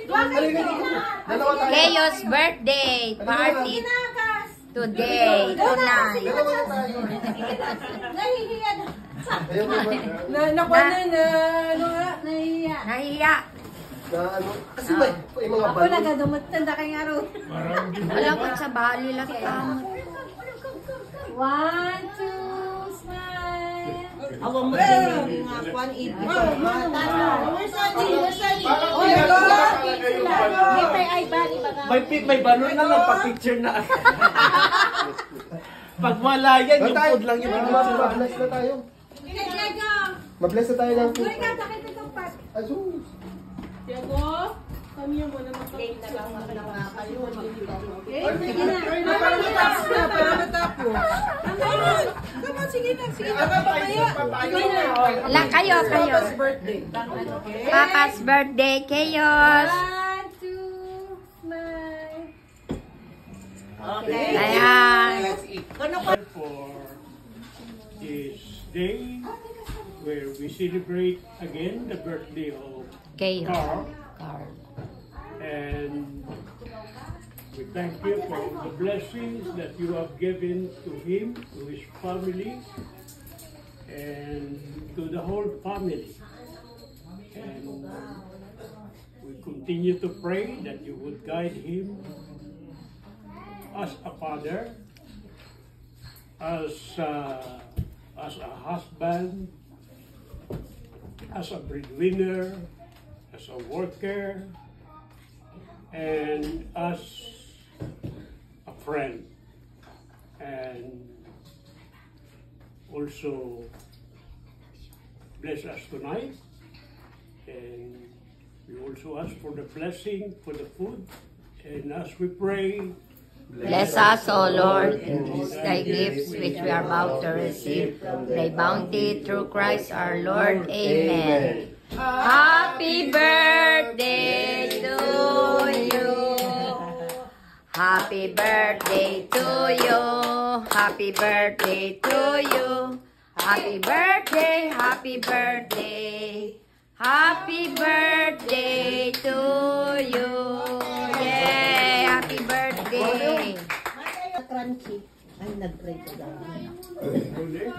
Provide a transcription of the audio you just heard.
Dalawa tayo. Keyo's birthday party today, tonight. Dalawa tayo. Nahihiya na. Nakuha na, ano nga? Nahihiya. Nahiya. Na ano, kasi may mga Ako balon. nagadumot tanda kay araw. Alam ko sa bali lang tama. 1, 2, smile. Awang mo din nga, 180. May balon na lang pa-picture na. Pag wala yan, yung food lang yung Mabless na tayo. Mabless na tayo ng food. Asus. Lang kayo. Papa's birthday, Keyos. 1, 2, smile. Ayan. For this day where we celebrate again the birthday of Keyos. Carl, and we thank you for the blessings that you have given to him, to his family, and to the whole family. And we continue to pray that you would guide him as a father, as a husband, as a breadwinner, as a worker, and as a friend. And also bless us tonight. And we also ask for the blessing for the food. And as we pray, Bless us, O Lord, in these thy gifts which we are about to receive from thy bounty through Christ our Lord. Amen. Happy birthday to you. Happy birthday to you. Happy birthday to you. Happy birthday, happy birthday. Happy birthday to you. Yay! Happy birthday. Crunchy. Ay, nag-pray ko daw. Ulit-ulit.